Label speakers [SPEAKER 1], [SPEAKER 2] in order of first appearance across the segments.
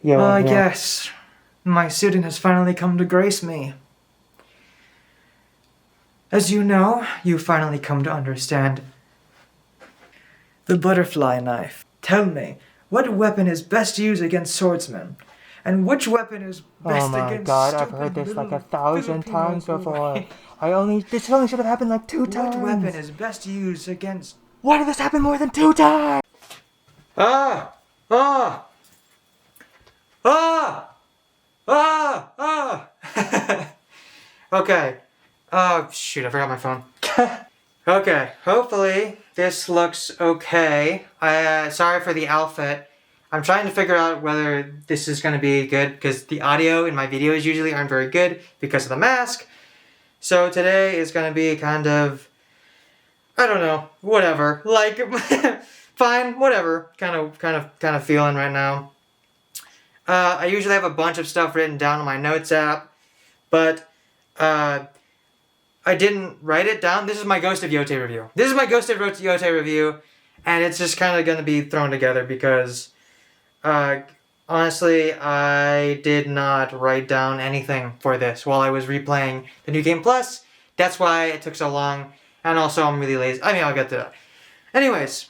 [SPEAKER 1] Yes, my student has finally come to grace me. As you know, you finally come to understand the butterfly knife. Tell me, what weapon is best used against swordsmen? And which weapon is best
[SPEAKER 2] Oh my
[SPEAKER 1] against
[SPEAKER 2] god, I've
[SPEAKER 1] stupid
[SPEAKER 2] heard this like
[SPEAKER 1] little
[SPEAKER 2] 1,000
[SPEAKER 1] Filipino
[SPEAKER 2] times before.
[SPEAKER 1] boy?
[SPEAKER 2] This only should have happened like 2 times.
[SPEAKER 1] What weapon is best used against...
[SPEAKER 2] Why did this happen more than 2 times?
[SPEAKER 1] Ah! Ah! Ah! Ah! Ah! Okay. Oh, shoot, I forgot my phone. Okay, hopefully this looks okay. Sorry for the outfit. I'm trying to figure out whether this is going to be good because the audio in my videos usually aren't very good because of the mask. So today is going to be kind of, I don't know, whatever. Like, fine, whatever. Kind of feeling right now. I usually have a bunch of stuff written down on my notes app, but I didn't write it down. This is my Ghost of Yotei review. And it's just kind of going to be thrown together because, honestly, I did not write down anything for this while I was replaying the New Game Plus. That's why it took so long, and also I'm really lazy. I mean, I'll get to that. Anyways,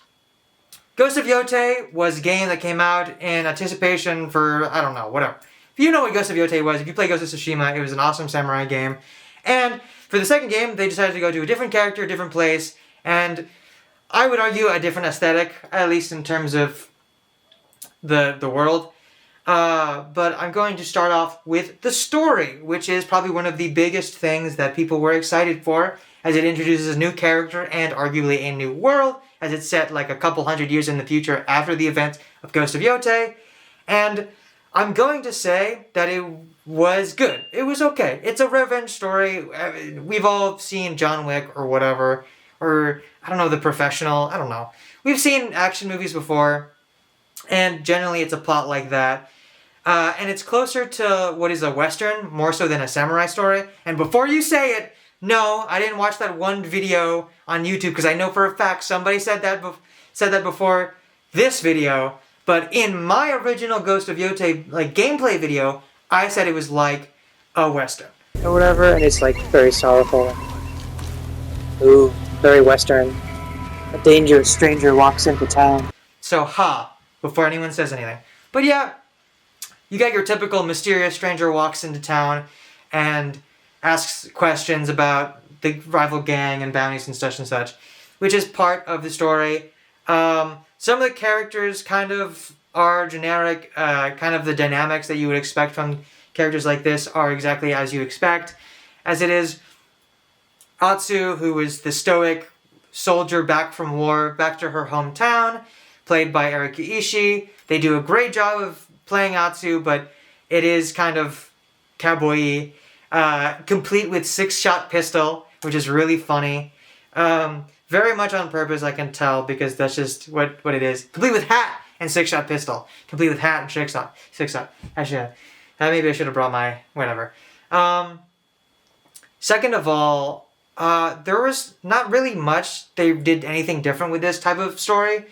[SPEAKER 1] Ghost of Yotei was a game that came out in anticipation for, I don't know, whatever. If you know what Ghost of Yotei was, if you play Ghost of Tsushima, it was an awesome samurai game. And for the second game, they decided to go to a different character, a different place, and I would argue a different aesthetic, at least in terms of the world. But I'm going to start off with the story, which is probably one of the biggest things that people were excited for, as it introduces a new character and arguably a new world, as it's set like a couple hundred years in the future after the events of Ghost of Yotei. And I'm going to say that it was good. It was okay. It's a revenge story. We've all seen John Wick or whatever, or I don't know, The Professional. I don't know. We've seen action movies before, and generally it's a plot like that. And it's closer to what is a Western, more so than a samurai story. And before you say it, no, I didn't watch that one video on YouTube, because I know for a fact somebody said that before this video. But in my original Ghost of Yotei gameplay video, I said it was like a Western.
[SPEAKER 3] Or whatever, and it's like very sorrowful. Ooh, very Western. A dangerous stranger walks into town.
[SPEAKER 1] So, before anyone says anything. But yeah, you got your typical mysterious stranger walks into town and asks questions about the rival gang and bounties and such, which is part of the story. Some of the characters kind of are generic, kind of the dynamics that you would expect from characters like this are exactly as you expect, as it is Atsu, who is the stoic soldier back from war, back to her hometown, played by Erika Ishii. They do a great job of playing Atsu, but it is kind of cowboy-y, complete with 6-shot pistol, which is really funny. Very much on purpose, I can tell, because that's just what it is. Complete with hat and 6-shot pistol. Complete with hat and 6-shot. Actually, maybe I should have brought my whatever. Second of all, there was not really much they did anything different with this type of story.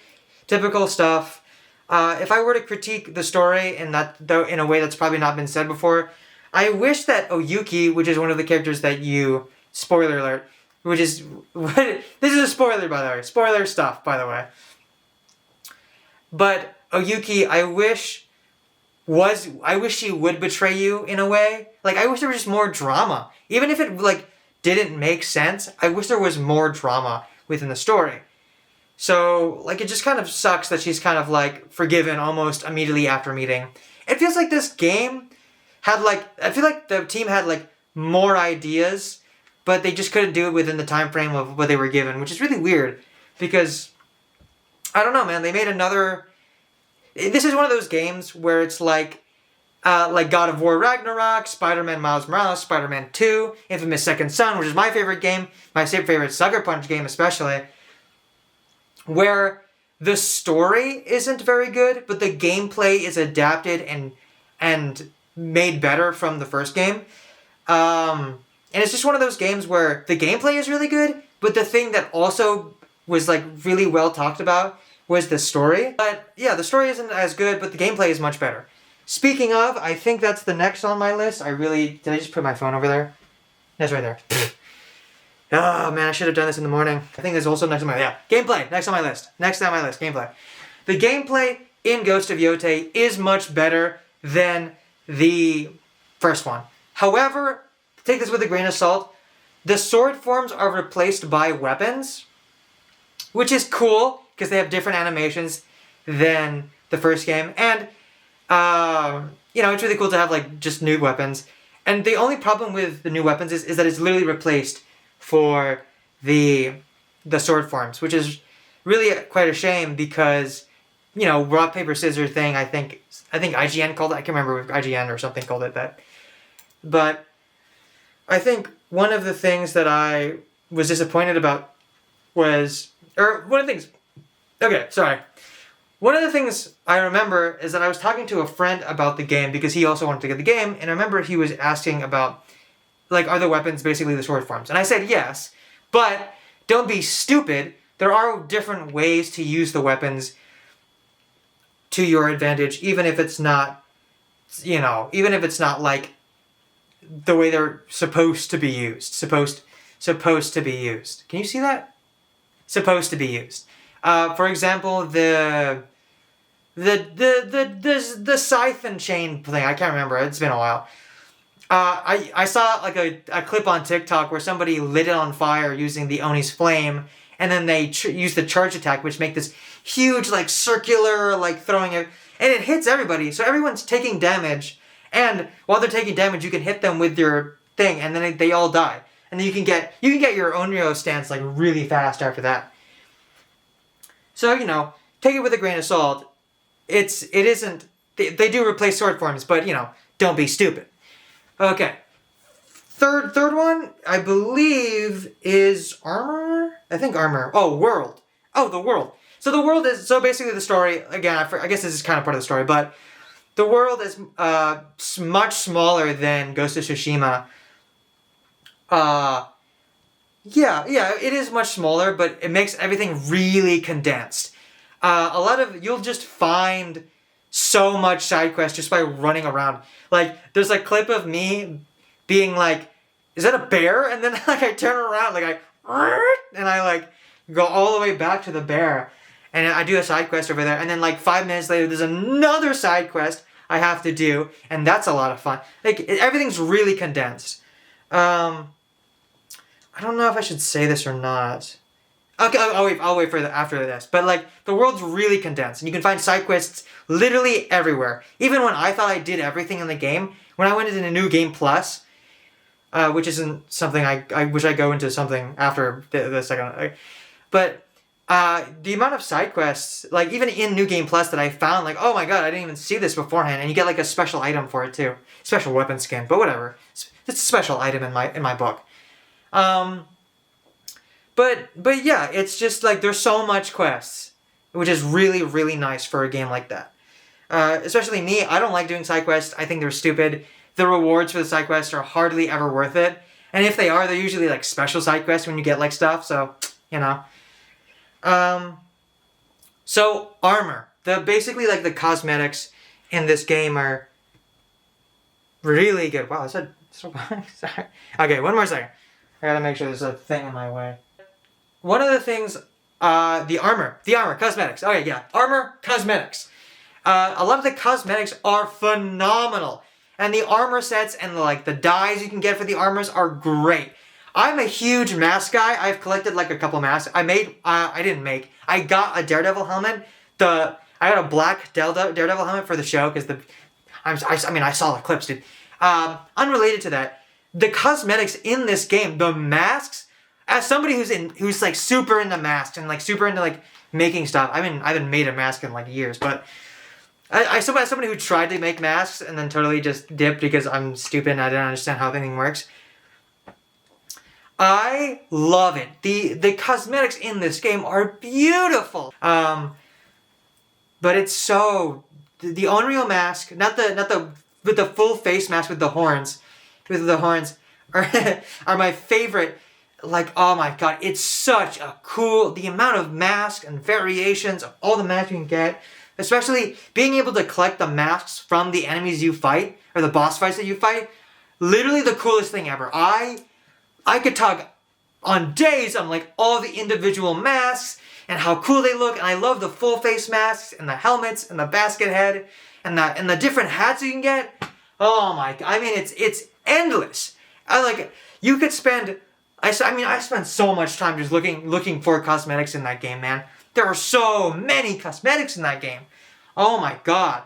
[SPEAKER 1] Typical stuff. If I were to critique the story in a way that's probably not been said before, I wish that Oyuki, which is one of the characters that you, spoiler alert, this is a spoiler, by the way. Spoiler stuff, by the way. But Oyuki, I wish she would betray you in a way. Like, I wish there was just more drama. Even if it, didn't make sense, I wish there was more drama within the story. So, it just kind of sucks that she's kind of, forgiven almost immediately after meeting. It feels like this game had, I feel like the team had, more ideas, but they just couldn't do it within the time frame of what they were given, which is really weird, because, I don't know, man, they made another... This is one of those games where it's like God of War Ragnarok, Spider-Man Miles Morales, Spider-Man 2, Infamous Second Son, which is my favorite game, my favorite Sucker Punch game especially, where the story isn't very good, but the gameplay is adapted and made better from the first game. And it's just one of those games where the gameplay is really good, but the thing that also was really well talked about was the story. But yeah, the story isn't as good, but the gameplay is much better. speaking of, I think that's the next on my list. Did I just put my phone over there? That's right there. Oh man, I should have done this in the morning. I think there's also next on my, yeah, gameplay, next on my list. Next on my list, gameplay. The gameplay in Ghost of Yotei is much better than the first one. However, take this with a grain of salt, the sword forms are replaced by weapons, which is cool, because they have different animations than the first game, and, you know, it's really cool to have, like, just new weapons. And the only problem with the new weapons is that it's literally replaced for the sword forms, which is really quite a shame because, you know, rock, paper, scissors thing, I think IGN called it, I can't remember if IGN or something called it that. But I think one of the things that I was disappointed about was, or one of the things, okay, sorry. One of the things I remember is that I was talking to a friend about the game because he also wanted to get the game, and I remember he was asking about, like, are the weapons basically the sword forms? And I said yes, but don't be stupid. There are different ways to use the weapons to your advantage, even if it's not, you know, even if it's not like the way they're supposed to be used. Supposed to be used. Can you see that? Supposed to be used. For example, the scythe and chain thing. I can't remember. It's been a while. I saw like a clip on TikTok where somebody lit it on fire using the Oni's flame, and then they use the charge attack, which make this huge like circular like throwing it, and it hits everybody. So everyone's taking damage, and while they're taking damage, you can hit them with your thing, and then they all die. And then you can get your Onryo stance like really fast after that. So, you know, take it with a grain of salt. It isn't. They do replace sword forms, but you know, don't be stupid. Okay. Third one, I believe, is armor? I think armor. Oh, world. Oh, the world. So the world is, so basically the story, again, I guess this is kind of part of the story, but the world is much smaller than Ghost of Tsushima. Yeah, it is much smaller, but it makes everything really condensed. You'll just find so much side quests just by running around. Like, there's a clip of me being like, is that a bear? And then like I turn around, like and I like go all the way back to the bear. And I do a side quest over there. And then like 5 minutes later, there's another side quest I have to do. And that's a lot of fun. Like, everything's really condensed. I don't know if I should say this or not. Okay, I'll wait for after this. But like, the world's really condensed, and you can find side quests literally everywhere. Even when I thought I did everything in the game, when I went into the new game plus, which isn't something I wish I go into something after the second. But the amount of side quests, like even in New Game Plus, that I found, like, oh my god, I didn't even see this beforehand, and you get like a special item for it too, special weapon skin. But whatever, it's a special item in my book. But yeah, it's just like there's so much quests, which is really, really nice for a game like that. Especially me, I don't like doing side quests. I think they're stupid. The rewards for the side quests are hardly ever worth it. And if they are, they're usually like special side quests when you get like stuff, so, you know. So, armor. Basically like the cosmetics in this game are really good. Wow, I said so. Sorry. Okay, one more second. I gotta make sure there's a thing in my way. One of the things, the armor, cosmetics. Okay, yeah, armor, cosmetics. A lot of the cosmetics are phenomenal. And the armor sets and the dyes you can get for the armors are great. I'm a huge mask guy. I've collected like a couple masks. I got a Daredevil helmet. I got a black Daredevil helmet for the show because I saw the clips, dude. Unrelated to that, the cosmetics in this game, the masks, as somebody who's like super into masks and like super into like making stuff. I haven't made a mask in like years, but as somebody who tried to make masks and then totally just dipped because I'm stupid and I didn't understand how anything works. I love it. The cosmetics in this game are beautiful. But it's so, the Onryo mask, not the with the full face mask with the horns are my favorite. Like, oh my god, it's such a cool, the amount of masks and variations of all the masks you can get. especially being able to collect the masks from the enemies you fight, or the boss fights that you fight, literally the coolest thing ever. I could talk on days on like all the individual masks and how cool they look, and I love the full face masks and the helmets and the basket head and the different hats you can get. Oh my, I mean it's endless. You could spend, I spent so much time just looking for cosmetics in that game, man. There are so many cosmetics in that game. Oh my god.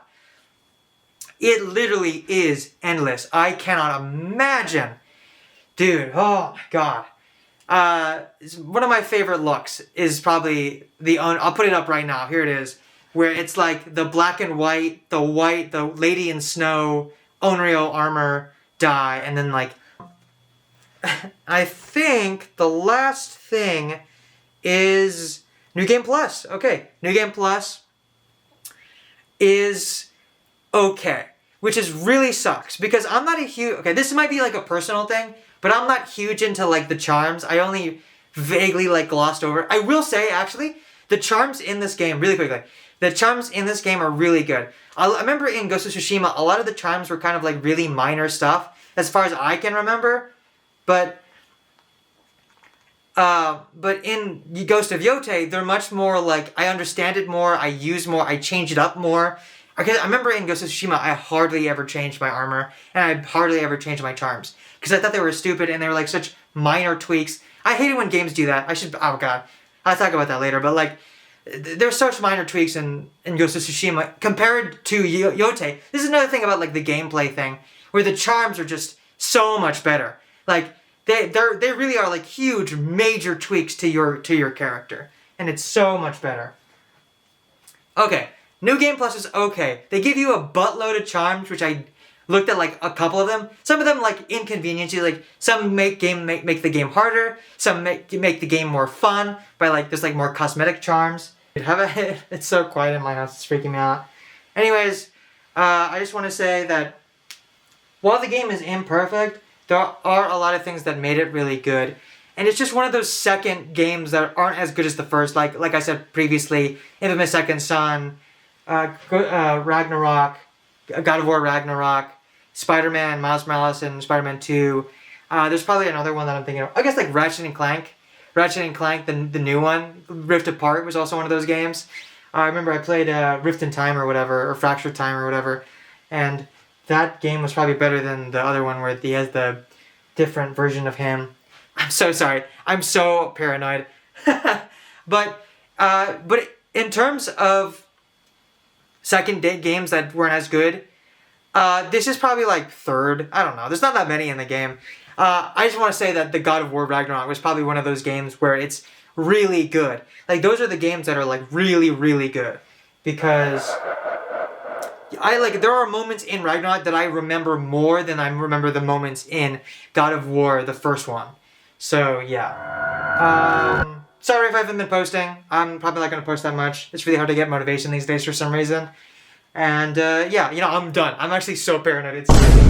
[SPEAKER 1] It literally is endless. I cannot imagine. Dude, oh my god. One of my favorite looks is probably I'll put it up right now. Here it is. Where it's like the black and white, the Lady in Snow, Onryo armor dye, and then like, I think the last thing is New Game Plus. Okay, New Game Plus is okay, which is really sucks because I'm not a huge, okay, this might be like a personal thing, but I'm not huge into like the charms. I only vaguely like glossed over. I will say actually, the charms in this game, really quickly, the charms in this game are really good. I remember in Ghost of Tsushima, a lot of the charms were kind of like really minor stuff, as far as I can remember. But in Ghost of Yotei, they're much more like, I understand it more, I use more, I change it up more. Okay, I remember in Ghost of Tsushima, I hardly ever changed my armor, and I hardly ever changed my charms. Because I thought they were stupid, and they were like such minor tweaks. I hate it when games do that. Oh god, I'll talk about that later, but like, there's such minor tweaks in Ghost of Tsushima compared to Yotei. This is another thing about like the gameplay thing, where the charms are just so much better. Like, they really are like huge, major tweaks to your character. And it's so much better. Okay, New Game Plus is okay. They give you a buttload of charms, which I looked at like a couple of them. Some of them like inconvenience you, like some make the game harder, some make the game more fun by like there's like more cosmetic charms. It's so quiet in my house, it's freaking me out. Anyways, I just want to say that while the game is imperfect, there are a lot of things that made it really good. And it's just one of those second games that aren't as good as the first. Like I said previously, Infamous Second Son, Ragnarok, God of War Ragnarok, Spider-Man, Miles Morales, and Spider-Man 2. There's probably another one that I'm thinking of. I guess like Ratchet and Clank. Ratchet and Clank, the new one, Rift Apart, was also one of those games. I remember I played Rift in Time or whatever, or Fractured Time or whatever. And that game was probably better than the other one where he has the different version of him. I'm so sorry. I'm so paranoid. But in terms of second date games that weren't as good, this is probably like third. I don't know. There's not that many in the game. I just want to say that the God of War Ragnarok was probably one of those games where it's really good. Like, those are the games that are like really, really good. Because there are moments in Ragnarok that I remember more than I remember the moments in God of War, the first one. So, yeah. Sorry if I haven't been posting. I'm probably not going to post that much. It's really hard to get motivation these days for some reason. And, yeah, I'm done. I'm actually so paranoid. It's